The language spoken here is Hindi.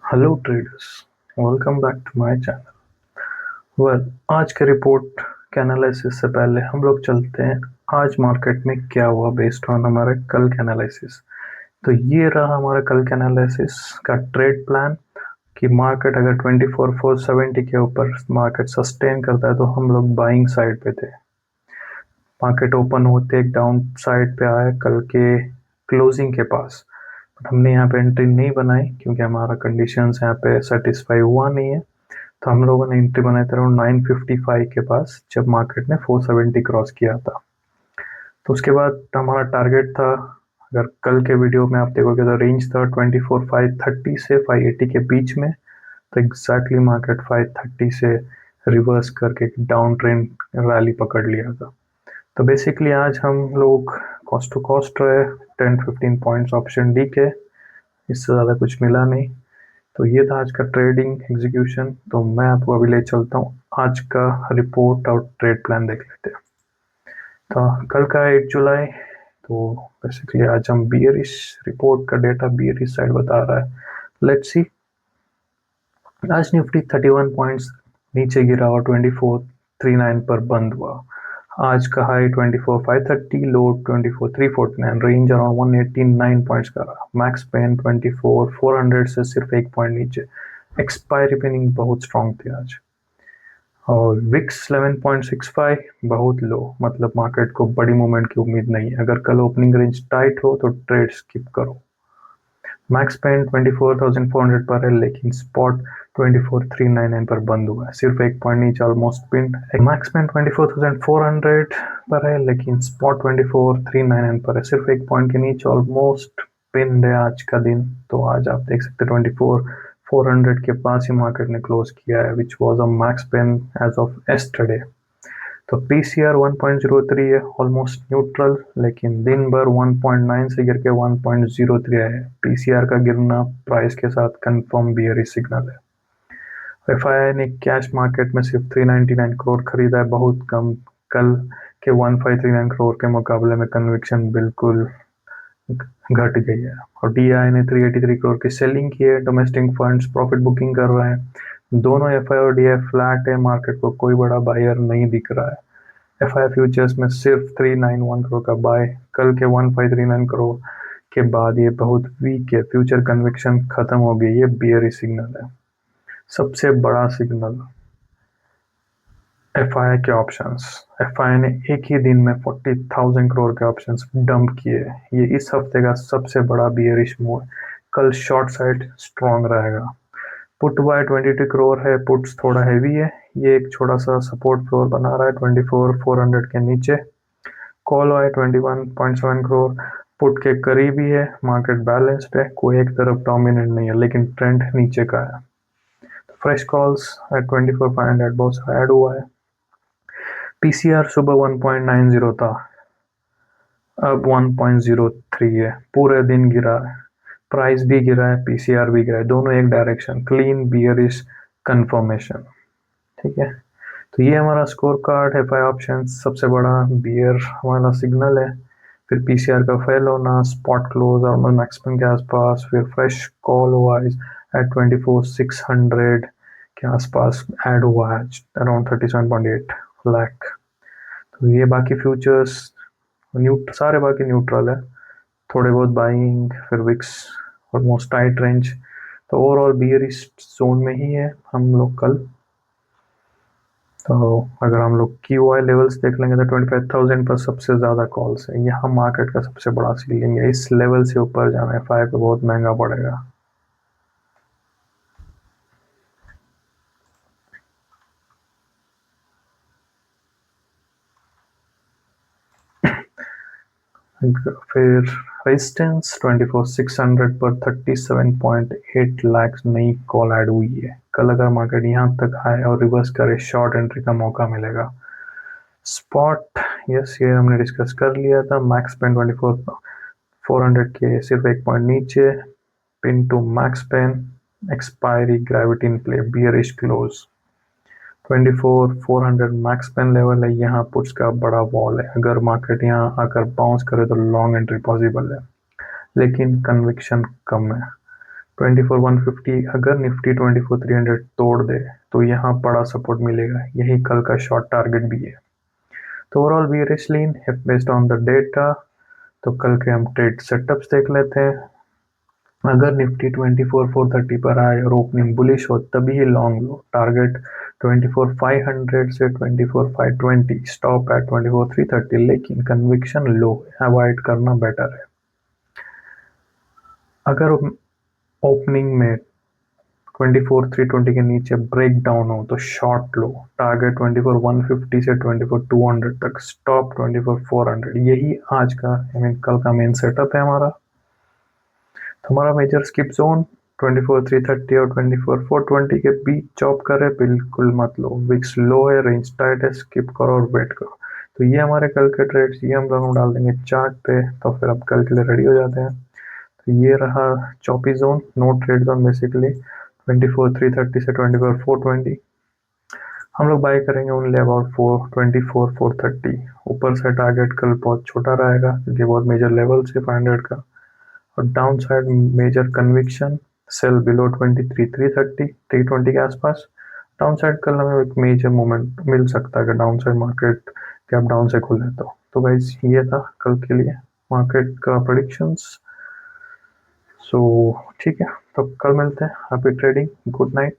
Hello traders, welcome back to my channel. आज के रिपोर्ट के एनालिसिस से पहले हम लोग चलते हैं आज मार्केट में क्या हुआ बेस्ड ऑन हमारे कल के एनालिसिस। तो ये रहा हमारा कल के एनालिसिस का ट्रेड प्लान कि मार्केट अगर 24,470 के ऊपर मार्केट सस्टेन करता है तो हम लोग बाइंग साइड पे थे। मार्केट ओपन होते एक डाउन साइड पे आया कल के क्लोजिंग के पास, बट हमने यहाँ पे एंट्री नहीं बनाई क्योंकि हमारा कंडीशंस यहाँ पे सेटिस्फाई हुआ नहीं है। तो हम लोगों ने एंट्री बनाई थी अराउंड 955 के पास जब मार्केट ने 470 क्रॉस किया था। तो उसके बाद हमारा टारगेट था, अगर कल के वीडियो में आप देखोगे तो रेंज था 24,530 से 580 के बीच में। तो एग्जैक्टली मार्केट 530 से रिवर्स करके डाउन ट्रेंड रैली पकड़ लिया था। तो बेसिकली आज हम लोग कॉस्ट टू कॉस्ट रहे 10-15 पॉइंट्स ऑप्शन डी के, इससे ज़्यादा कुछ मिला नहीं। तो ये था आज का ट्रेडिंग एग्जीक्यूशन। तो मैं आपको अभी ले चलता हूँ आज का रिपोर्ट और ट्रेड प्लान देख लेते हैं। तो कल का 8 जुलाई, तो बेसिकली आज हम बियरिश रिपोर्ट का डेटा बियरिश साइड बता रहा है। Let's see. आज निफ्टी 31 पॉइंट्स नीचे गिरा और 24,339 पर बंद हुआ। आज का हाई 24,530, लो 24,349, रेंज अराउंड 189 पॉइंट्स का रहा। मैक्स पेन 24,400 से सिर्फ एक पॉइंट नीचे। एक्सपायरी पेनिंग बहुत स्ट्रॉन्ग थी आज। और विक्स 11.65 बहुत लो, मतलब मार्केट को बड़ी मूवमेंट की उम्मीद नहीं है। अगर कल ओपनिंग रेंज टाइट हो तो ट्रेड स्किप करो। मैक्स पेन 24,400 पर है लेकिन स्पॉट 24,399 पर बंद हुआ है, सिर्फ एक पॉइंट नीचे ऑलमोस्ट पिन। मैक्स पेन 24,400 पर है लेकिन स्पॉट 24,399 पर है, सिर्फ एक पॉइंट के नीचे ऑलमोस्ट पिन है आज का दिन। तो आज आप देख सकते हैं 24,400 के पास ही मार्केट ने क्लोज किया है, which was a max pain as of yesterday. तो पीसीआर 1.03 है, ऑलमोस्ट न्यूट्रल, लेकिन दिन भर 1.9 से गिर के 1.03 है। पीसीआर का गिरना प्राइस के साथ कंफर्म बियरिश सिग्नल है। एफआईआई ने कैश मार्केट में सिर्फ 399 करोड़ खरीदा है, बहुत कम। कल के 1539 करोड़ के मुकाबले में कन्विक्शन बिल्कुल घट गई है। और डीआई ने 383 करोड़ की सेलिंग की है। डोमेस्टिक फंड्स प्रॉफिट बुकिंग कर रहे हैं। दोनों एफआई और डीआई फ्लैट है, मार्केट को कोई बड़ा बायर नहीं दिख रहा है। एफआई फ्यूचर्स में सिर्फ 391 करोड़ का बाय कल के 1539 करोड़ के बाद ये बहुत वीक है। फ्यूचर कन्विक्शन खत्म हो गई, ये बियरिश सिग्नल है। सबसे बड़ा सिग्नल एफआई के ऑप्शंस। एफआई ने एक ही दिन में 40,000 करोड़ के ऑप्शंस डंप किए। ये इस हफ्ते का सबसे बड़ा बियरिश मूव। कल शॉर्ट साइड स्ट्रॉन्ग रहेगा। पुट बाय 22 करोड़ है, पुट्स थोड़ा हैवी है। ये एक छोटा सा सपोर्ट फ्लोर बना रहा है 24,400 के नीचे। कॉल बाय 21.7 करोड़ पुट के करीब ही है। मार्केट बैलेंस्ड है, कोई एक तरफ डोमिनेट नहीं है, लेकिन ट्रेंड नीचे का है। फ्रेश कॉल्स एट 24,500 बहुत सारा ऐड हुआ है। पीसीआर सुबह 1.90 था, अब 1.03 है। पूरे दिन गिरा है, प्राइस भी गिरा है, पीसीआर भी गिरा है, दोनों एक डायरेक्शन, क्लीन बियरिश कंफर्मेशन। ठीक है, तो ये हमारा स्कोर कार्ड है। फाइव ऑप्शन सबसे बड़ा बियर हमारा सिग्नल है, फिर पीसीआर का फेल होना, स्पॉट क्लोज और मैक्सिमम के आसपास, फिर फ्रेश कॉल वाइज एट 24,600 के आसपास ऐड हुआ है, अराउंड 37.8 लाख। तो ये बाकी फ्यूचर्स सारे बाकी न्यूट्रल है, थोड़े बहुत बाइंग, फिर विक्स ऑलमोस्ट टाइट रेंज। तो ओवरऑल बियरिश जोन में ही है हम लोग कल। तो अगर हम लोग क्यूआई लेवल्स देख लेंगे तो 25,000 पर सबसे ज़्यादा कॉल्स है। यहाँ मार्केट का सबसे बड़ा सीलिंग है, इस लेवल से ऊपर जाना है 5 पे बहुत महंगा पड़ेगा। फिर रेजिस्टेंस 24,600 पर 37.8 लाख नई कॉल ऐड हुई है। कल अगर मार्केट यहाँ तक आए और रिवर्स करे, शॉर्ट एंट्री का मौका मिलेगा। स्पॉट यस, ये हमने डिस्कस कर लिया था। मैक्स पेन 24,400 के सिर्फ एक पॉइंट नीचे, pin to max pain, expiry gravity in play, bearish close 24,400 max pain level है। यहाँ पुट्स का बड़ा वॉल है, अगर मार्केट यहाँ आकर बाउंस करे तो लॉन्ग एंट्री पॉसिबल है, लेकिन कन्विक्शन कम है। 24,150 अगर निफ्टी 24,300 तोड़ दे तो यहाँ बड़ा सपोर्ट मिलेगा, यही कल का शॉर्ट टारगेट भी है। तो overall bearish lean based on the data. तो कल के हम ट्रेड सेटअप्स देख लेते हैं। अगर निफ्टी 24,430 पर आए और ओपनिंग बुलिश हो तभी ही लॉन्ग लो। टारगेट 24,500 से 24,520, स्टॉप एट 24,330, लेकिन कन्विक्शन लो अवॉइड करना बेटर है। अगर ओपनिंग में 24,320 के नीचे ब्रेक डाउन हो तो शॉर्ट लो। टारगेट 24,150 से 24,200 तक, स्टॉप 24,400। यही आज का कल का मेन सेटअप है हमारा। तो हमारा मेजर स्किप जोन 24,330 और 24,420 के बीच चॉप करे, बिल्कुल मत लो। विक्स लो है, रेंज टाइट है, स्किप करो और वेट करो। तो ये हमारे कल के ट्रेड्स, ये हम लोग डाल देंगे चार्ट पे, तो फिर अब कल के लिए रेडी हो जाते हैं। तो ये रहा choppy zone, no trade zone basically 24,330 से 24,420। हम लोग बाय करेंगे ओनली अबाउट 24,430। ऊपर से टारगेट कल बहुत छोटा रहेगा क्योंकि बहुत मेजर लेवल से 500 का। और downside major conviction sell below 23,330 320 के आसपास। डाउन साइड कल हमें एक मेजर मोमेंट मिल सकता है अगर down side market cap down से खुले तो गाइस ये था कल के लिए मार्केट का प्रेडिक्शंस। सो ठीक है, तो कल मिलते हैं। Happy trading, good night.